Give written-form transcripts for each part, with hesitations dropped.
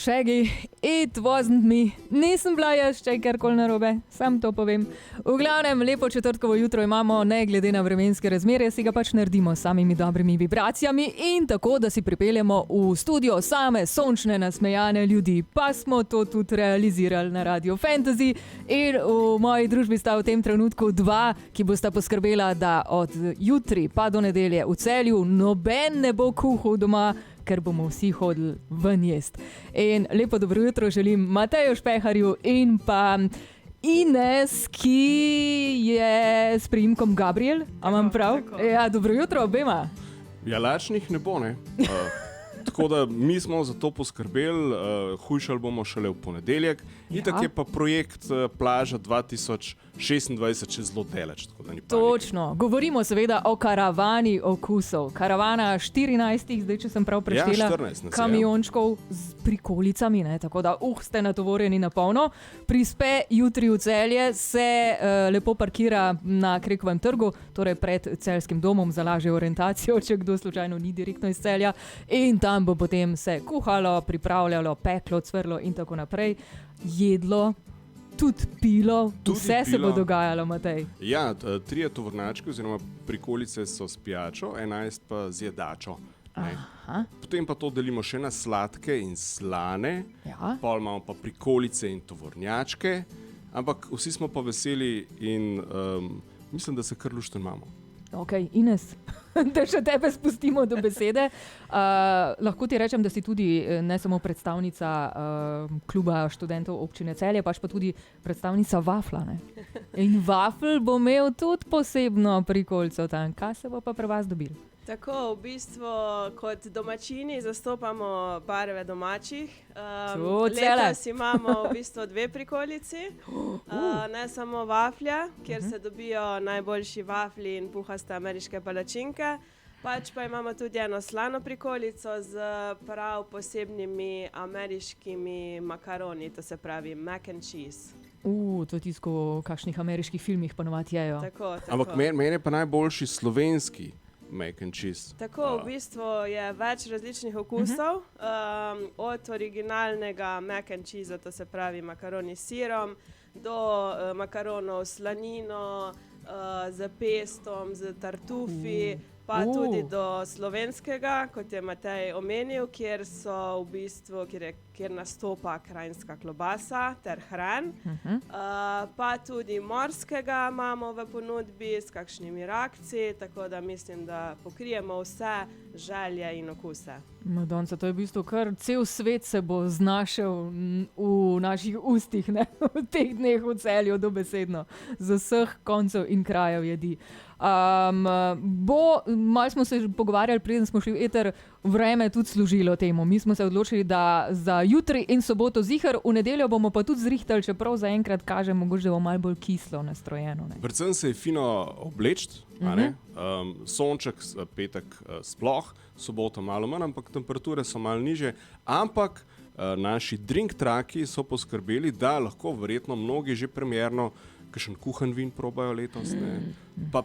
Shaggy, it wasn't me. Nisem bila jaz, če je karkoli narobe, sam to povem. V glavnem, lepo četrtkovo jutro imamo, ne glede na vremenske razmere, si ga pač naredimo s samimi dobrimi vibracijami in tako, da si pripeljemo v studio same sončne nasmejane ljudi. Pa smo to tudi realizirali na Radio Fantasy in v moji družbi sta v tem trenutku dva, ki bosta poskrbela, da od jutri pa do nedelje v Celju noben ne bo kuhal doma, ker bomo vsi hodili ven jest. In lepo dobro jutro želim Mateju Špeharju in pa Ines, ki je s priimkom Gabriel. A imam prav? Ja, dobro jutro obema. Ja, lačnih ne bo, ne. Tako da mi smo za to poskrbeli, hujšali bomo šele v ponedeljek. Itak je pa projekt Plaža 2026 še zelo daleč, tako da ni panike. Točno. Govorimo seveda o karavani okusov. Karavana 14, zdaj če sem prav preštela, 14 kamiončkov z prikolicami, ne? Tako da ste natovorjeni na polno. Prispe jutri v Celje, se lepo parkira na Krekovem trgu, torej pred Celjskim domom za lažjo orientacijo, če kdo slučajno ni direktno iz Celja. In tam bo potem se kuhalo, pripravljalo, peklo, cvrlo in tako naprej. Jedlo, tudi pilo, vse se bo dogajalo, Matej. Ja, 3 tovornjački oziroma prikolice so s pijačo, 11 pa z jedačo. Potem pa to delimo še na sladke in slane, pol imamo pa prikolice in tovornjačke, ampak vsi smo pa veseli in mislim, da se kar luštno imamo. Ok, Ines, da še tebe spustimo do besede. Lahko ti rečem, da si tudi ne samo predstavnica kluba študentov občine Celje, pač pa tudi predstavnica Vafla. Ne? In Vafl bo imel tudi posebno prikolico tam. Kaj se bo pa pri vas dobil? Tako, v bistvu kot domačini zastopamo barve domačih. Letos imamo v bistvu 2 prikolici, ne samo vaflja, kjer se dobijo najboljši vafli in puhaste ameriške palačinke, pač pa imamo tudi eno slano prikolico z prav posebnimi ameriškimi makaroni, to se pravi mac and cheese. To tisto v kakšnih ameriških filmih ponovadi jejo. Tako. Ampak meni je pa najboljši slovenski mac and cheese. Tako, v bistvu je več različnih okusov, od originalnega mac and cheese, to se pravi makaroni s sirom, do makaronov s slanino, z pestom, z tartufi, pa tudi do slovenskega, kot je Matej omenil, kjer so v bistvu, kjer nastopa krajinska klobasa ter hran. Pa tudi morskega imamo v ponudbi s kakšnimi rakci, tako da mislim, da pokrijemo vse želje in okuse. Madonca, to je v bistvu kar cel svet se bo znašel v naših ustih, ne? V teh dneh v Celju dobesedno, z vseh koncev in krajev jedi. Malo smo se pogovarjali, preden smo šli v eter, vreme tudi služilo temu. Mi smo se odločili, da za jutri in soboto ziher, v nedeljo bomo pa tudi zrihtali, čeprav zaenkrat kaže, mogoče da bo malo bolj kislo nastrojeno. Ne? Predvsem se je fino obleči, sonček, petek sploh, sobota malo manj, ampak temperature so malo niže, ampak naši drink traki so poskrbeli, da lahko verjetno mnogi že premierno kakšen kuhan vin probajo letos, ne? Pa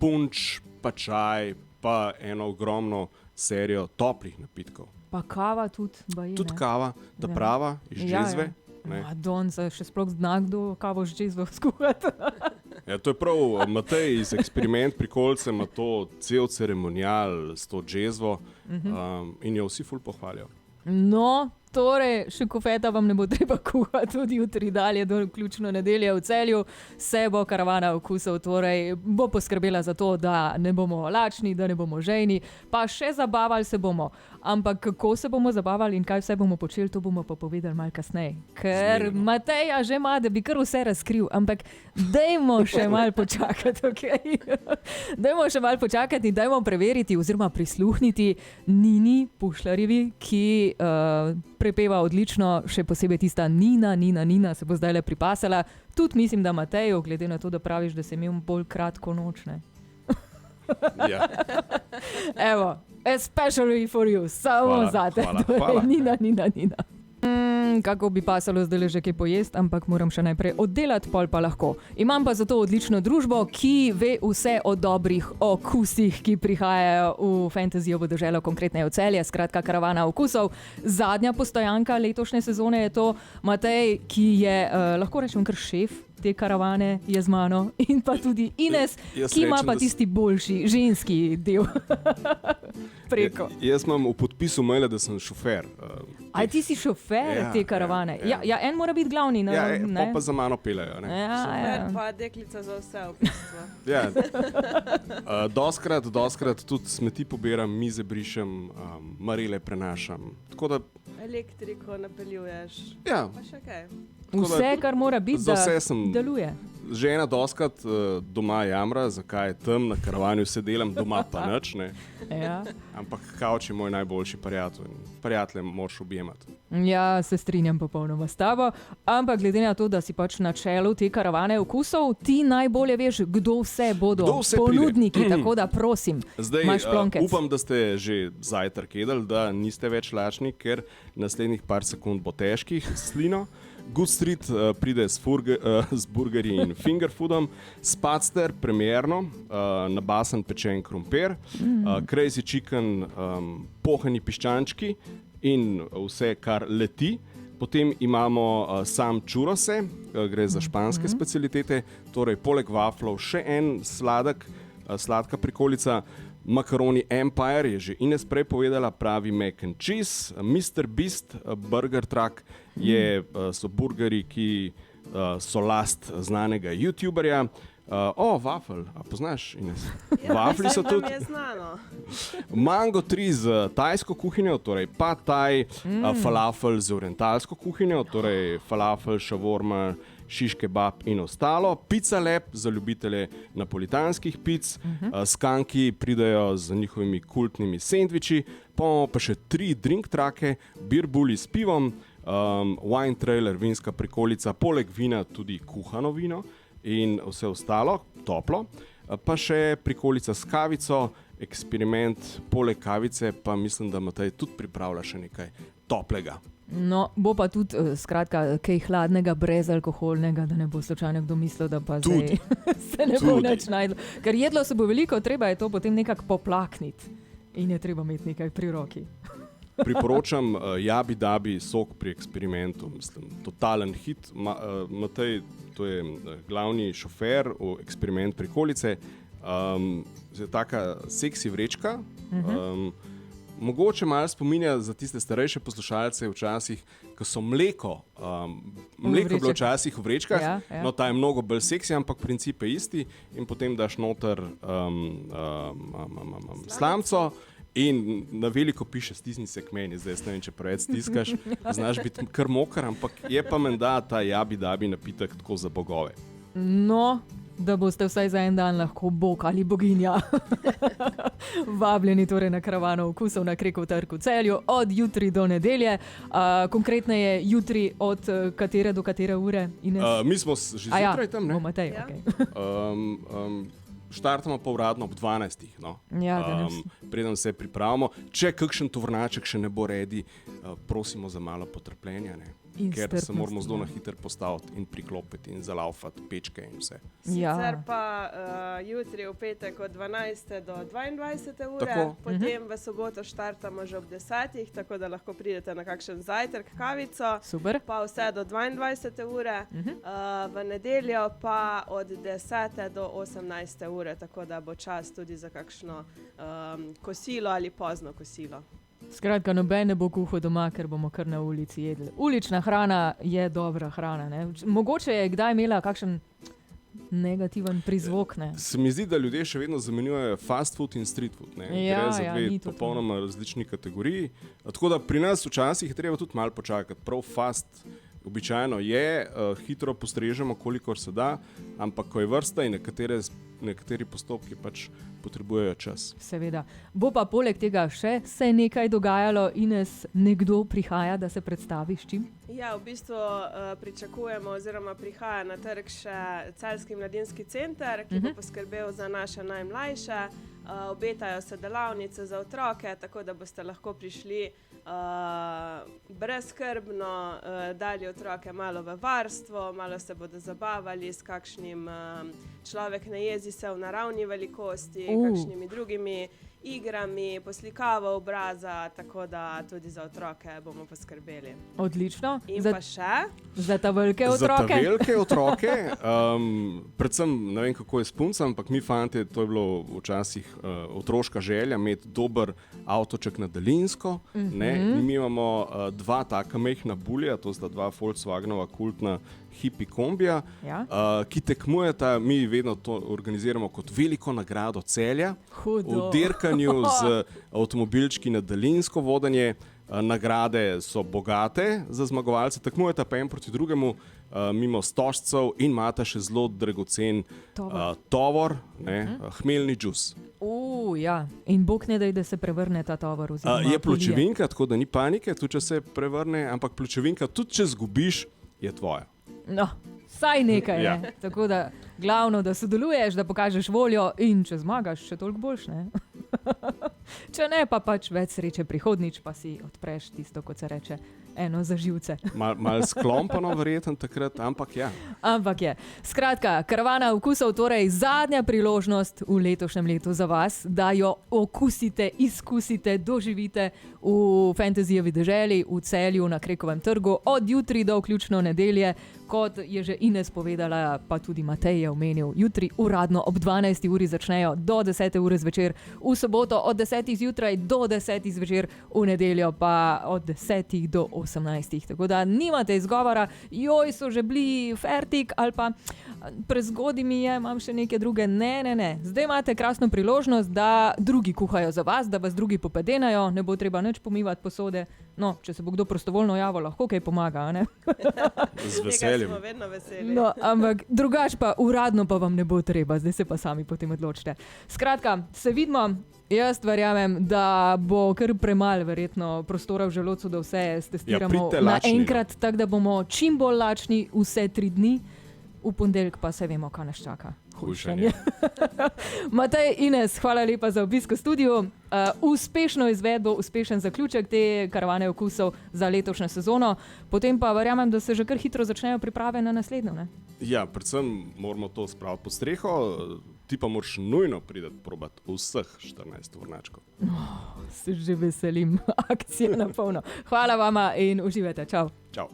punč, pa čaj, pa eno ogromno serijo toplih napitkov. Pa kava tudi, baje, ne? Tudi kava, ta prava, iz džezve. Madonca, še sploh zna kdo kavo z džezvo skuhati. Ja, to je prav, Matej iz Eksperiment prikolice ima to cel ceremonial s to džezvo in jo vsi ful pohvalijo. No, torej, še kofeta vam ne bo treba kuhati tudi jutri dalje do vključno nedelje v Celju. Se bo karavana okusov, torej bo poskrbela za to, da ne bomo lačni, da ne bomo žejni, pa še zabavali se bomo. Ampak kako se bomo zabavali in kaj vse bomo počeli, to bomo pa povedali malo kasneje. Ker Mateja že ima, da bi kar vse razkril, ampak dajmo še malo počakati, okej? Dajmo še malo počakati in dajmo preveriti oziroma prisluhniti Nini Pušlarjevi, ki prepeva odlično, še posebej tista Nina se bo zdaj le pripasala. Tudi mislim, da Mateju, glede na to, da praviš, da si imel bolj kratko noč, ne? Ja. Evo, especially for you, samo zate. Hvala. Nina. Kako bi pasalo zdaj že kaj pojesti, ampak moram še najprej oddelati, pol pa lahko. Imam pa zato odlično družbo, ki ve vse o dobrih okusih, ki prihajajo v fantasyjevo deželo, konkretneje v Celje, skratka karavana okusov. Zadnja postojanka letošnje sezone je to Matej, ki je, lahko rečem kar šef te karavane, je z mano, in pa tudi Ines, ki ima pa tisti boljši ženski del preko. Jaz imam v podpisu maila, da sem šofer. Aj ti si šofer te karavane? Ja, en mora biti glavni. Pa za mano pelejo. Šofer pa deklica za vse v bistvu. Doskrat tudi smeti pobiram, mize brišem, marele prenašam. Tako da elektriko napeljuješ. Ja. Pa še kaj? Vse, kar mora biti, da deluje. Žena doskrat doma jamra, zakaj tam na karavanju se delam, doma pa nič. Ja. Ampak kavč je moj najboljši prijatelj. Prijatelje moraš objemati. Ja, se strinjam popolnoma s tabo, ampak glede na to, da si pač na čelu te karavane okusov, ti najbolje veš, kdo vse bodo ponudniki, tako da prosim, imaš plonkec. Upam, da ste že zajtrk jedli, da niste več lačni, ker naslednjih par sekund bo težkih slino. Good Street pride z burgerji in fingerfoodom, Spatster premierno, nabasan pečen krompir, Crazy Chicken, pohani piščančki in vse, kar leti. Potem imamo sam churrose, gre za španske specialitete, torej poleg waflov še en sladka prikolica. Makaroni Empire je že Ines prej povedala, pravi mac and cheese. Mr. Beast Burger Truck so burgeri, ki so last znanega youtuberja. Wafel, a poznaš, Ines? Wafli so tudi. Je znano. Mango 3 z tajsko kuhinjo, torej pad thai, falafel z orientalsko kuhinjo, torej falafel, šavorma, šiš kebab in ostalo. Pizza Lab za ljubitelje napolitanskih pic. Skanki pridajo z njihovimi kultnimi sendviči. Pa še 3 drink trake, beer bully s pivom, wine trailer, vinska prikolica, poleg vina tudi kuhano vino in vse ostalo, toplo. Pa še prikolica s kavico, eksperiment, poleg kavice pa mislim, da Matej tudi pripravlja še nekaj toplega. No, bo pa tudi, skratka, kaj hladnega, brezalkoholnega, da ne bo slučajno kdo mislil, da pa zdaj se ne bo nič najdlo. Ker jedlo se bo veliko, treba je to potem nekako poplakniti in je treba imeti nekaj pri roki. Priporočam Jabi Dabi sok pri eksperimentu, mislim, totalen hit. Matej, to je glavni šofer v eksperiment prikolice. Je taka seksi vrečka. Mogoče malo spominja za tiste starejše poslušalce včasih, ko so mleko je bilo včasih v vrečkah, no ta je mnogo bolj seksi, ampak princip je isti in potem daš noter slamco in na veliko piše stisni se k meni, zdaj ne vem, če preveč stiskaš, znaš biti kar mokar, ampak je pa menda ta Jabi Dabi napitek tako za bogove. No, da boste vsaj za en dan lahko bog ali boginja. Vabljeni torej na karavano okusov na Krekov trg v Celju od jutri do nedelje. Konkretneje jutri od katere do katere ure? Mi smo že zjutraj tam, ne? Matej, okay. Štartamo pa uradno ob 12. No. Preden se pripravimo. Če kakšen tovornjaček še ne bo redi, prosimo za malo potrpljenja, ne? Ker se moramo zelo na hiter postaviti in priklopiti in zalaufati pečke in vse. Sicer pa jutri v petek od 12. do 22. ure, potem v soboto štartamo že ob 10. tako da lahko pridete na kakšen zajtrk, kavico. Super. Pa vse do 22. ure, v nedeljo pa od 10. do 18. ure, tako da bo čas tudi za kakšno kosilo ali pozno kosilo. Skratka, noben ne bo kuhal doma, ker bomo kar na ulici jedli. Ulična hrana je dobra hrana, ne? Mogoče je kdaj imela kakšen negativen prizvok, ne? Se mi zdi, da ljudje še vedno zamenjujejo fast food in street food, ne? Gre za dve popolnoma različni kategoriji. Tako da pri nas včasih je treba tudi malo počakati. Prav fast običajno je, hitro postrežemo, kolikor se da, ampak ko je vrsta in nekateri postopki pač potrebujejo čas. Seveda. Bo pa poleg tega še se nekaj dogajalo, Ines, nekdo prihaja, da se predstavi s čim? Ja, v bistvu pričakujemo oziroma prihaja na trg še Celjski mladinski center, ki bo poskrbel za naše najmlajše. Obetajo se delavnice za otroke, tako da boste lahko prišli brezskrbno, dali otroke malo v varstvo, malo se bodo zabavali s kakšnim človek ne jezi se v naravni velikosti, kakšnimi drugimi igrami, poslikavo obraza, tako da tudi za otroke bomo poskrbeli. Odlično. In pa še? Za ta velike otroke? Za ta velike otroke, predvsem ne vem, kako je s puncem, ampak mi fante, to je bilo včasih otroška želja, imeti dober avtoček na daljinsko. Mi imamo dva taka mehna bulja, to sta dva Volkswagenova kultna hipi kombija, ki tekmujeta, mi vedno to organiziramo kot veliko nagrado Celja. Hudo. V dirkanju z avtomobilčki na daljinsko vodenje. Nagrade so bogate za zmagovalce, tekmujeta pa en proti drugemu mimo stožcev in imata še zelo dragocen tovor, hmeljni džus. Ja. In Bog ne daj, da se prevrne ta tovor. Je pločevinka, tako da ni panike, tudi če se prevrne, ampak pločevinka, tudi če zgubiš, je tvoja. No, saj nekaj je. Ja. Tako da glavno, da sodeluješ, da pokažeš voljo in če zmagaš, še toliko boljš, ne? Če ne, pa pač več sreče prihodnič, pa si odpreš tisto, kot se reče, eno za živce. Mal sklompano verjeten takrat, ampak ja. Ampak je. Skratka, Karavana okusov, torej zadnja priložnost v letošnjem letu za vas, da jo okusite, izkusite, doživite v Fantasyjevi deželi, v Celju na Krekovem trgu, od jutri do vključno nedelje, kot je že Ines povedala, pa tudi Matej je omenil, jutri uradno ob 12. uri začnejo do 10. ure zvečer, v soboto od 10. zjutraj do 10. zvečer, v nedeljo pa od 10. do 18. Tako da nimate izgovora, joj, so že bili fertik ali pa prezgodi mi je, imam še neke druge. Ne. Zdaj imate krasno priložnost, da drugi kuhajo za vas, da vas drugi popedenajo, ne bo treba nič pomivati posode. No, če se bo kdo prostovoljno javil, lahko kaj pomaga, ne? Z veseljem. Smo vedno veseli. No, ampak drugač pa uradno pa vam ne bo treba, zdaj se pa sami potem odločite. Skratka, se vidimo. Jaz verjamem, da bo kar premalo verjetno prostora v želodcu, da vse testiramo naenkrat, tako da bomo čim bolj lačni vse 3 dni. V ponedeljek pa se vemo, kaj nas čaka. Hujšanje. Matej, Ines, hvala lepa za obisk v studiu. Uspešno izvedbo, uspešen zaključek te Karavane okusov za letošnjo sezono. Potem pa verjamem, da se že kar hitro začnejo priprave na naslednjo, ne? Ja, predvsem moramo to spraviti pod streho. Ti pa moraš nujno priti probati vseh 14 vrnačkov. Se že veselim, akcija na polno. Hvala vama in uživajte. Čau. Čau.